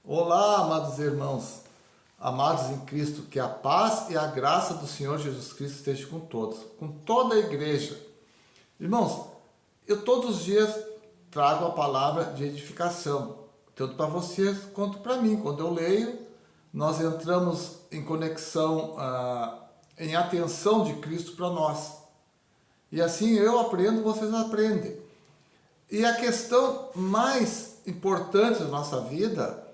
Olá, amados irmãos, amados em Cristo, que a paz e a graça do Senhor Jesus Cristo esteja com todos, com toda a igreja. Irmãos, eu todos os dias trago a palavra de edificação, tanto para vocês quanto para mim. Quando eu leio, nós entramos em conexão, em atenção de Cristo para nós. E assim eu aprendo, vocês aprendem. E a questão mais importante da nossa vida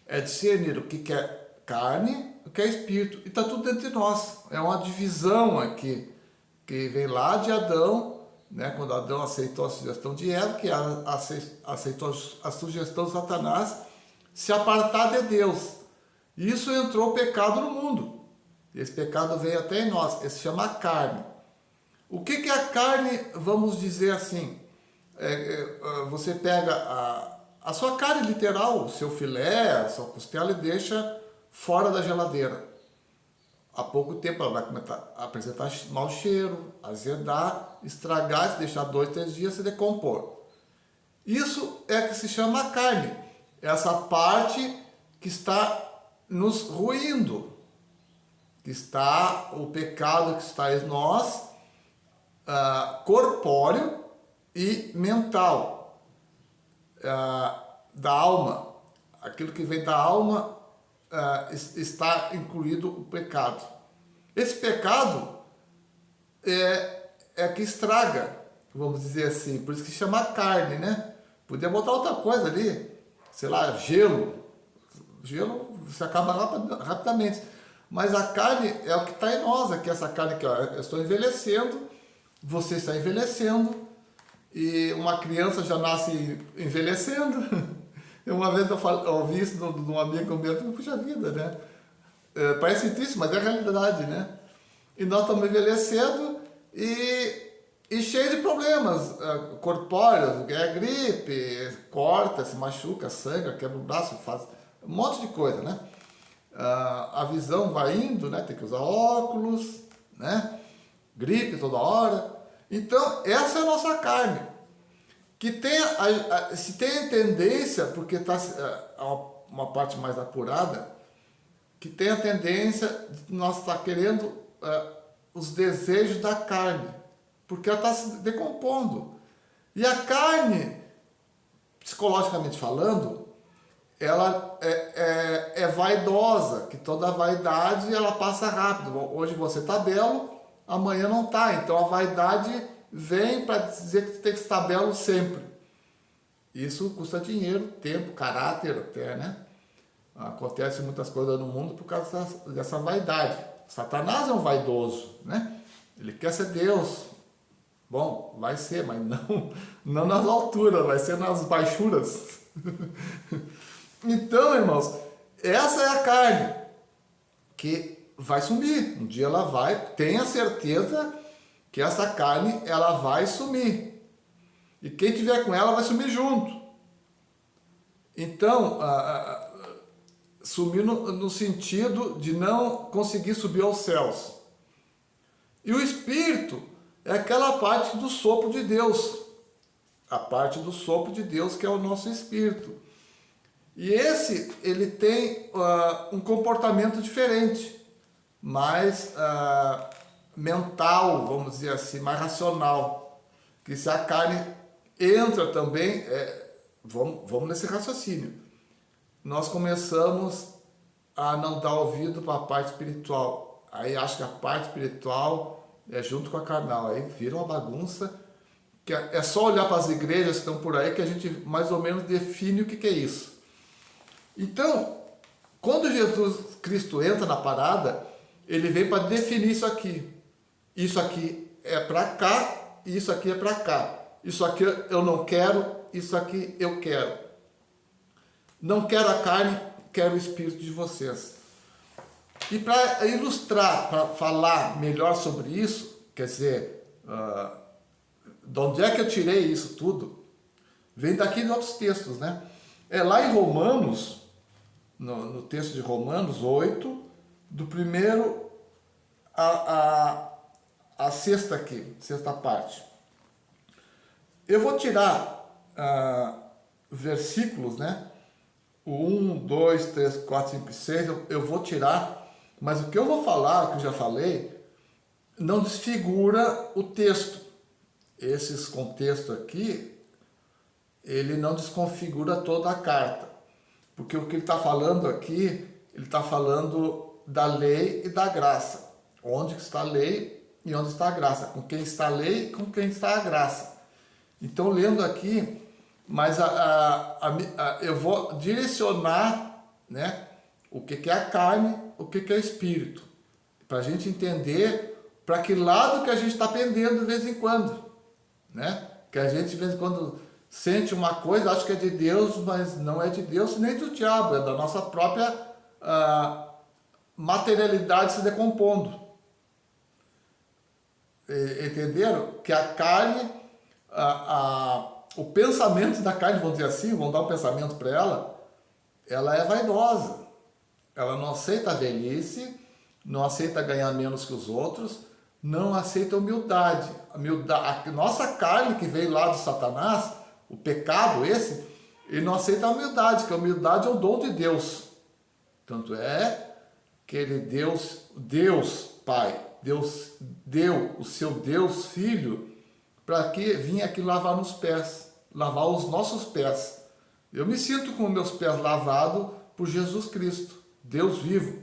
é discernir o que é carne, o que é espírito. E está tudo dentro de nós. É uma divisão aqui, que vem lá de Adão, né? Quando Adão aceitou a sugestão de Eva, que aceitou a sugestão de Satanás, se apartar de Deus. E isso entrou o pecado no mundo. Esse pecado veio até em nós. Esse se chama carne. O que é a carne, vamos dizer assim? Você pega a sua carne literal, o seu filé, a sua costela e deixa fora da geladeira. Há pouco tempo ela vai começar a apresentar mau cheiro, azedar, estragar, se deixar 2, 3 dias se decompor. Isso é que se chama carne. Essa parte que está nos ruindo, que está o pecado que está em nós, corpóreo e mental, da alma. Aquilo que vem da alma está incluído o pecado. Esse pecado é que estraga, vamos dizer assim, por isso que chama carne, né? Podia botar outra coisa ali, sei lá, gelo. Gelo se acaba rapidamente. Mas a carne é o que está em nós, aqui essa carne aqui, ó, eu estou envelhecendo, você está envelhecendo, e uma criança já nasce envelhecendo. Uma vez eu ouvi isso de um amigo meu, eu falei, puxa vida, né? Parece triste, mas é a realidade, né? E nós estamos envelhecendo e cheio de problemas corpóreos, é gripe, corta, se machuca, sangra, quebra o braço, faz um monte de coisa, né? A visão vai indo, né? Tem que usar óculos, né? Gripe toda hora. Então, essa é a nossa carne, que tem se tem tendência, porque está uma parte mais apurada, que tem a tendência de nós estar querendo os desejos da carne, porque ela está se decompondo. E a carne, psicologicamente falando, ela é vaidosa, que toda vaidade ela passa rápido. Hoje você está belo, amanhã não está. Então a vaidade vem para dizer que você tem que estar belo sempre. Isso custa dinheiro, tempo, caráter até, né? Acontece muitas coisas no mundo por causa dessa vaidade. Satanás é um vaidoso, né? Ele quer ser Deus. Bom, vai ser, mas não nas alturas, vai ser nas baixuras. Então, irmãos, essa é a carne que vai sumir. Um dia ela vai, tenha certeza que essa carne ela vai sumir. E quem tiver com ela vai sumir junto. Então, sumir no sentido de não conseguir subir aos céus. E o espírito é aquela parte do sopro de Deus. A parte do sopro de Deus que é o nosso espírito. E esse, ele tem um comportamento diferente, mais mental, vamos dizer assim, mais racional. Que se a carne entra também, vamos nesse raciocínio. Nós começamos a não dar ouvido para a parte espiritual. Aí acho que a parte espiritual é junto com a carnal. Aí vira uma bagunça, que é só olhar para as igrejas que estão por aí que a gente mais ou menos define o que é isso. Então, quando Jesus Cristo entra na parada, ele vem para definir isso aqui. Isso aqui é para cá e isso aqui é para cá. Isso aqui eu não quero, isso aqui eu quero. Não quero a carne, quero o espírito de vocês. E para ilustrar, para falar melhor sobre isso, quer dizer, de onde é que eu tirei isso tudo? Vem daqui de outros textos, né? Lá em Romanos, no texto de Romanos 8, do primeiro a sexta aqui, sexta parte. Eu vou tirar versículos, né? o 1, 2, 3, 4, 5 e 6 eu vou tirar, mas o que eu vou falar, o que eu já falei, não desfigura o texto. Esses contextos aqui, ele não desconfigura toda a carta. Porque o que ele está falando aqui, ele está falando da lei e da graça. Onde está a lei e onde está a graça. Com quem está a lei e com quem está a graça. Então, lendo aqui, mas eu vou direcionar, né, o que é a carne, o que é o espírito. Para a gente entender para que lado que a gente está pendendo de vez em quando. Né? Que a gente de vez em quando sente uma coisa, acha que é de Deus, mas não é de Deus nem do diabo, é da nossa própria materialidade se decompondo. Entenderam? Que a carne, o pensamento da carne, vamos dizer assim, vamos dar um pensamento para ela é vaidosa. Ela não aceita a velhice, não aceita ganhar menos que os outros, não aceita humildade. A nossa carne que veio lá de Satanás, o pecado esse, ele não aceita a humildade, que a humildade é o dom de Deus. Tanto é que ele, Deus Pai, Deus deu o seu Deus Filho para que vinha aqui lavar nos pés, lavar os nossos pés. Eu me sinto com meus pés lavados por Jesus Cristo, Deus vivo,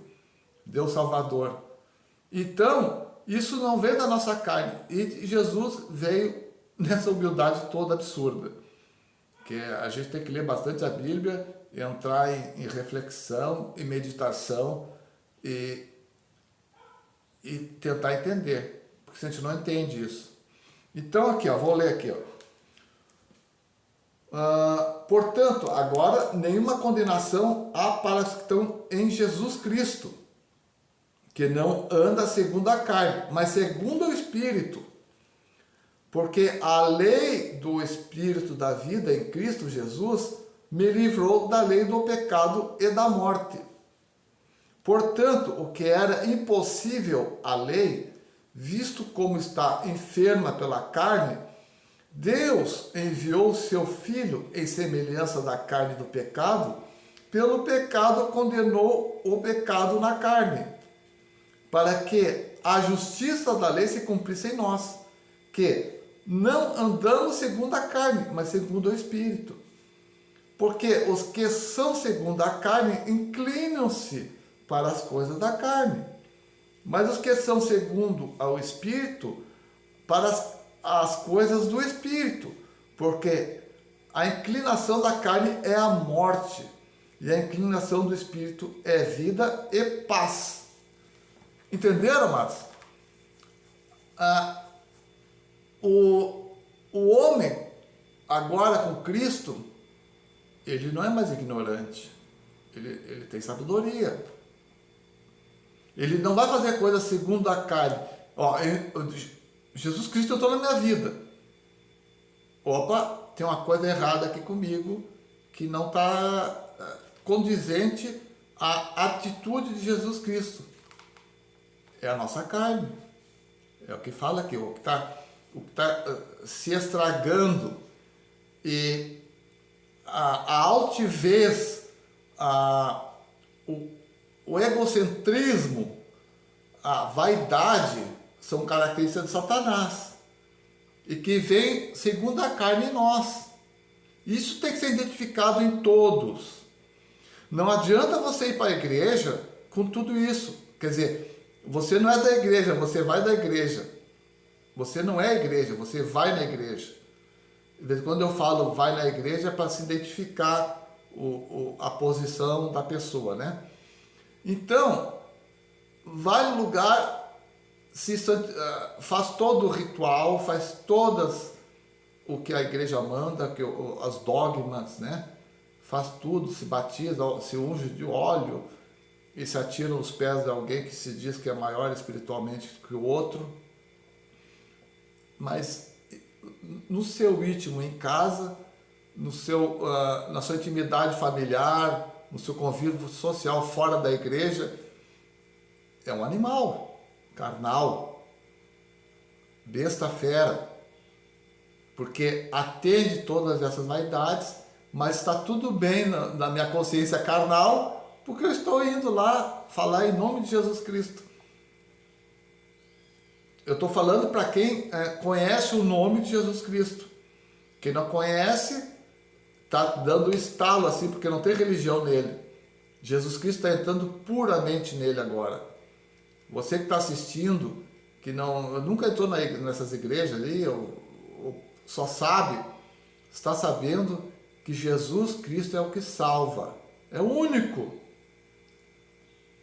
Deus Salvador. Então, isso não veio da nossa carne. E Jesus veio nessa humildade toda absurda. Que a gente tem que ler bastante a Bíblia, entrar em reflexão e meditação e tentar entender. Porque a gente não entende isso. Então, aqui, ó, vou ler aqui. Portanto, agora nenhuma condenação há para os que estão em Jesus Cristo, que não anda segundo a carne, mas segundo o Espírito. Porque a lei do Espírito da vida em Cristo Jesus me livrou da lei do pecado e da morte. Portanto, o que era impossível à lei, visto como está enferma pela carne, Deus enviou o seu Filho em semelhança da carne do pecado, pelo pecado condenou o pecado na carne, para que a justiça da lei se cumprisse em nós, que não andamos segundo a carne, mas segundo o Espírito. Porque os que são segundo a carne inclinam-se para as coisas da carne, mas os que são segundo ao Espírito, para as coisas do Espírito. Porque a inclinação da carne é a morte, e a inclinação do Espírito é vida e paz. Entenderam, amados? O homem, agora com Cristo, ele não é mais ignorante. Ele tem sabedoria. Ele não vai fazer coisas segundo a carne. Jesus Cristo entrou na minha vida. Opa, tem uma coisa errada aqui comigo que não está condizente à atitude de Jesus Cristo. É a nossa carne. É o que fala aqui, o que está se estragando. E a altivez, o egocentrismo, a vaidade são características de Satanás. E que vem segundo a carne em nós. Isso tem que ser identificado em todos. Não adianta você ir para a igreja com tudo isso. Quer dizer, você não é da igreja, você vai da igreja. Você não é igreja, você vai na igreja. De vez em quando eu falo vai na igreja é para se identificar a posição da pessoa, né? Então, vai no lugar, faz todo o ritual, faz todas o que a igreja manda, as dogmas, né? Faz tudo, se batiza, se unge de óleo e se atira nos pés de alguém que se diz que é maior espiritualmente que o outro. Mas no seu íntimo em casa, na sua intimidade familiar, no seu convívio social fora da igreja, é um animal carnal, besta fera, porque atende todas essas vaidades, mas está tudo bem na minha consciência carnal, porque eu estou indo lá falar em nome de Jesus Cristo. Eu estou falando para quem conhece o nome de Jesus Cristo. Quem não conhece, está dando estalo assim, porque não tem religião nele. Jesus Cristo está entrando puramente nele agora. Você que está assistindo, que nunca entrou nessas igrejas ali, ou só sabe, está sabendo que Jesus Cristo é o que salva. É o único.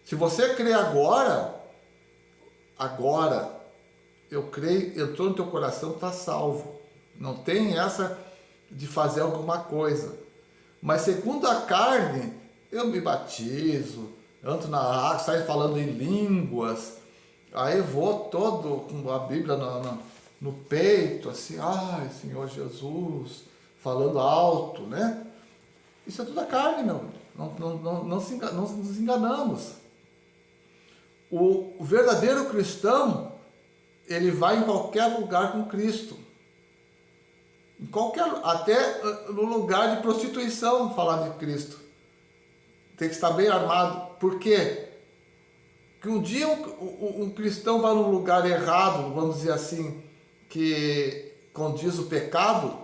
Se você crê agora, eu creio, entrou no teu coração, está salvo. Não tem essa de fazer alguma coisa. Mas segundo a carne, eu me batizo, entro na água, saio falando em línguas, aí vou todo com a Bíblia no peito, assim, ai, Senhor Jesus, falando alto, né? Isso é tudo a carne, meu. Não nos enganamos. O verdadeiro cristão, ele vai em qualquer lugar com Cristo. Até no lugar de prostituição, falar de Cristo. Tem que estar bem armado. Por quê? Porque um dia um cristão vai num lugar errado, vamos dizer assim, que condiz o pecado,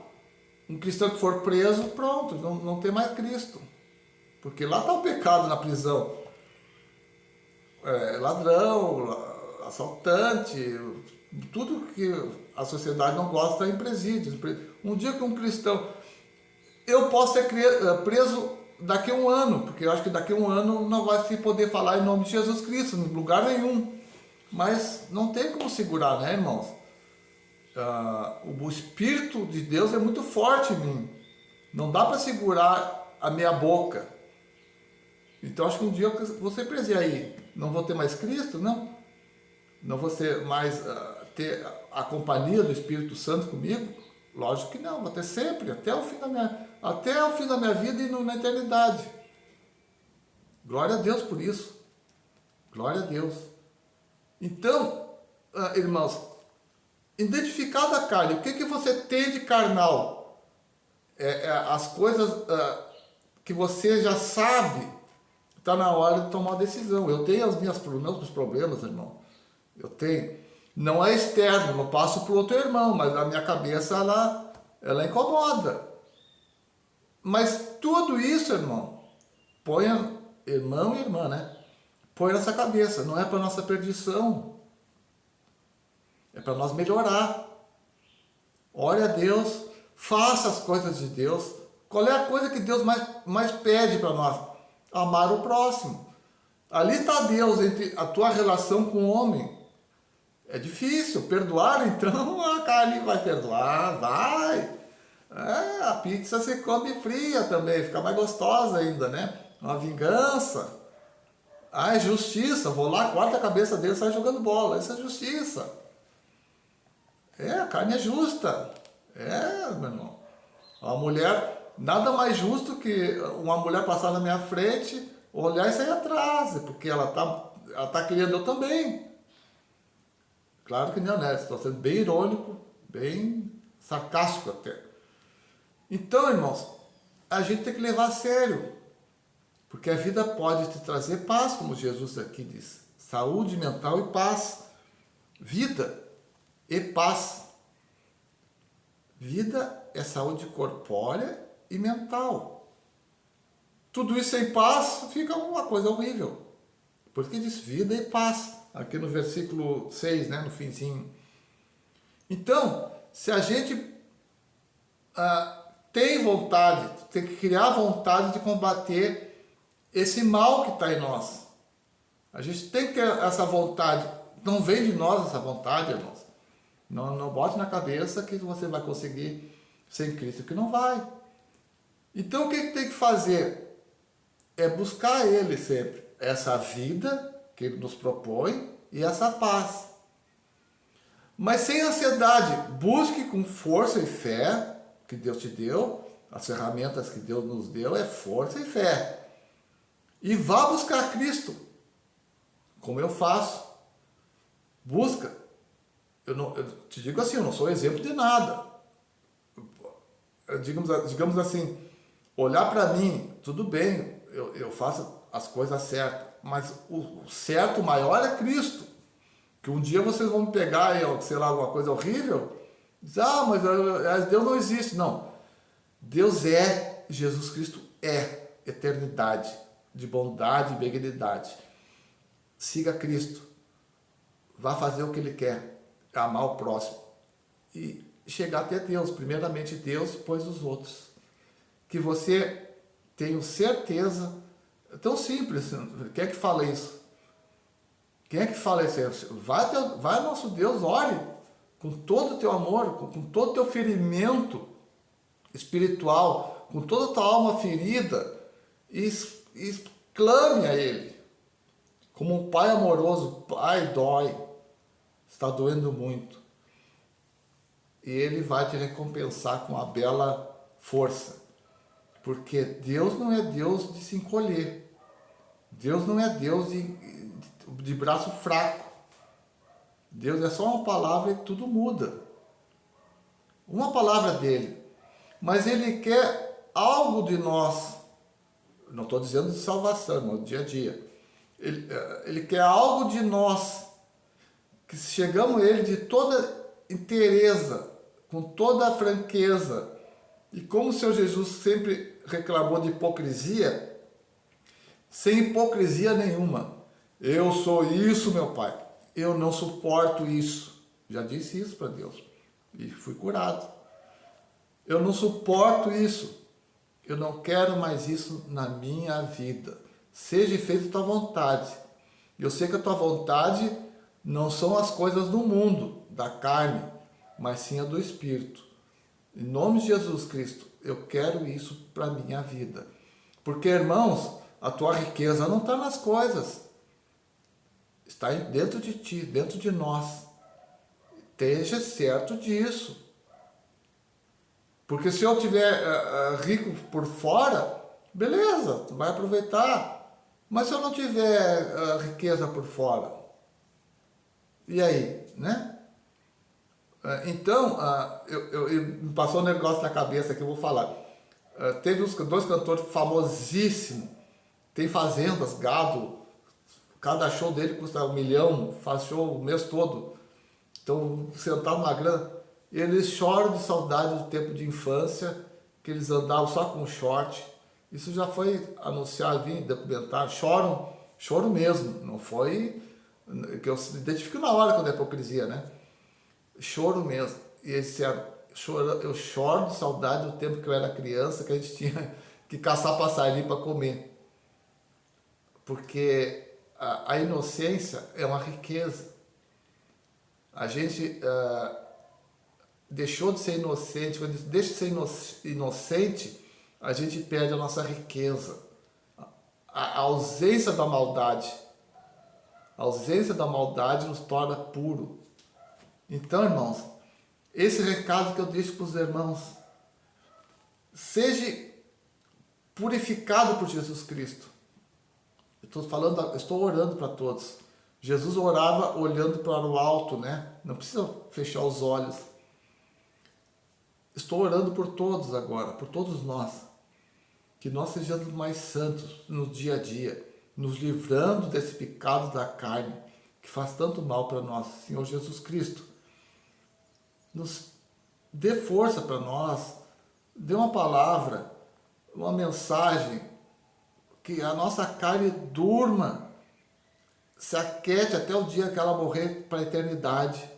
um cristão que for preso, pronto, não tem mais Cristo. Porque lá está o pecado na prisão. Ladrão, assaltante, tudo que a sociedade não gosta está em presídios. Um dia que um cristão... Eu posso ser preso daqui a um ano, porque eu acho que daqui a um ano não vai se poder falar em nome de Jesus Cristo, em lugar nenhum. Mas não tem como segurar, né, irmãos? O Espírito de Deus é muito forte em mim. Não dá para segurar a minha boca. Então acho que um dia eu vou ser preso. E aí? Não vou ter mais Cristo? Não vou ser mais ter a companhia do Espírito Santo comigo? Lógico que não, vou ter sempre, até o fim da minha vida e na eternidade. Glória a Deus por isso. Glória a Deus. Então, irmãos, identificado a carne, o que você tem de carnal? As coisas que você já sabe, está na hora de tomar uma decisão. Eu tenho meus problemas, irmão. Eu tenho. Não é externo, não passo para o outro irmão, mas a minha cabeça, ela incomoda. Mas tudo isso, irmão, irmão e irmã, né? Põe nessa cabeça, não é para nossa perdição. É para nós melhorar. Ore a Deus, faça as coisas de Deus. Qual é a coisa que Deus mais pede para nós? Amar o próximo. Ali está Deus, entre a tua relação com o homem. É difícil, perdoar, então a carne vai perdoar, vai. A pizza se come fria também, fica mais gostosa ainda, né? Uma vingança. É justiça, vou lá, corta a cabeça dele e sai jogando bola. Isso é justiça. A carne é justa. Meu irmão. A mulher, nada mais justo que uma mulher passar na minha frente, olhar e sair atrás, porque ela tá querendo eu também. Claro que não, né? Estou sendo bem irônico, bem sarcástico até. Então, irmãos, a gente tem que levar a sério. Porque a vida pode te trazer paz, como Jesus aqui diz. Saúde mental e paz. Vida e paz. Vida é saúde corpórea e mental. Tudo isso sem paz fica uma coisa horrível. Por isso que diz vida e paz. Aqui no versículo 6, né, no finzinho. Então, se a gente tem vontade, tem que criar vontade de combater esse mal que está em nós. A gente tem que ter essa vontade. Não vem de nós essa vontade, irmãos. Não bote na cabeça que você vai conseguir sem Cristo, que não vai. Então, o que tem que fazer? É buscar Ele sempre. Essa vida que Ele nos propõe e essa paz. Mas sem ansiedade, busque com força e fé que Deus te deu, as ferramentas que Deus nos deu é força e fé. E vá buscar Cristo, como eu faço. Busca. Eu te digo assim, eu não sou exemplo de nada. Digamos assim, olhar para mim, tudo bem, eu faço as coisas certas, mas o certo maior é Cristo. Que um dia vocês vão me pegar e, sei lá, alguma coisa horrível, diz, mas Deus não existe. Não, Deus é, Jesus Cristo é eternidade, de bondade e benignidade. Siga Cristo, vá fazer o que Ele quer, amar o próximo e chegar até Deus, primeiramente Deus, depois os outros. Que você tenha certeza, é tão simples, quem é que fala isso? Quem é que fala isso? Vai nosso Deus, ore com todo o teu amor, com todo o teu ferimento espiritual, com toda a tua alma ferida, e clame a Ele. Como um pai amoroso, Pai, dói, está doendo muito. E Ele vai te recompensar com uma bela força. Porque Deus não é Deus de se encolher. Deus não é Deus de braço fraco. Deus é só uma palavra e tudo muda. Uma palavra dele. Mas Ele quer algo de nós. Não estou dizendo de salvação, no dia a dia. Ele quer algo de nós. Que chegamos a Ele de toda inteireza, com toda a franqueza. E como o Senhor Jesus sempre reclamou de hipocrisia, sem hipocrisia nenhuma. Eu sou isso, meu Pai. Eu não suporto isso. Já disse isso para Deus. E fui curado. Eu não suporto isso. Eu não quero mais isso na minha vida. Seja feita a tua vontade. Eu sei que a tua vontade não são as coisas do mundo, da carne, mas sim a do Espírito. Em nome de Jesus Cristo, eu quero isso para a minha vida. Porque, irmãos, a tua riqueza não está nas coisas. Está dentro de ti, dentro de nós. Esteja certo disso. Porque se eu tiver rico por fora, beleza, tu vai aproveitar. Mas se eu não tiver riqueza por fora, e aí, né? Então, me passou um negócio na cabeça que eu vou falar. Teve dois cantores famosíssimos, tem fazendas, gado, cada show dele custa $1 milhão, faz show o mês todo. Então, sentado na grana, eles choram de saudade do tempo de infância, que eles andavam só com short. Isso já foi anunciado em documentário. Choro mesmo, não foi... que eu identifico na hora quando é hipocrisia, né? Choro mesmo. E eles disseram, eu choro de saudade do tempo que eu era criança, que a gente tinha que caçar passarinho para comer. Porque a inocência é uma riqueza. A gente deixou de ser inocente. Quando a gente deixa de ser inocente, a gente perde a nossa riqueza. A ausência da maldade. A ausência da maldade nos torna puro. Então, irmãos, esse recado que eu deixo para os irmãos, seja purificado por Jesus Cristo. Estou orando para todos. Jesus orava olhando para o alto, né? Não precisa fechar os olhos. Estou orando por todos agora, por todos nós. Que nós sejamos mais santos no dia a dia, nos livrando desse pecado da carne, que faz tanto mal para nós. Senhor Jesus Cristo, nos dê força para nós, dê uma palavra, uma mensagem, que a nossa carne durma, se aquete até o dia que ela morrer para a eternidade,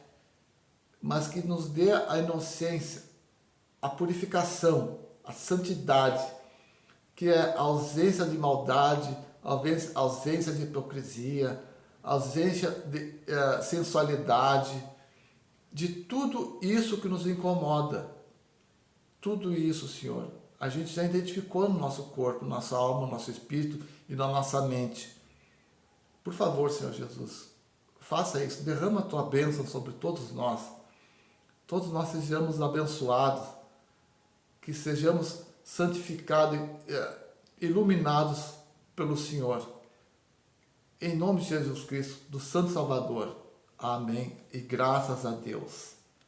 mas que nos dê a inocência, a purificação, a santidade, que é a ausência de maldade, a ausência de hipocrisia, a ausência de sensualidade, de tudo isso que nos incomoda. Tudo isso, Senhor, a gente já identificou no nosso corpo, nossa alma, no nosso espírito e na nossa mente. Por favor, Senhor Jesus, faça isso, derrama a tua bênção sobre todos nós sejamos abençoados, que sejamos santificados, iluminados pelo Senhor. Em nome de Jesus Cristo, do Santo Salvador. Amém. E graças a Deus.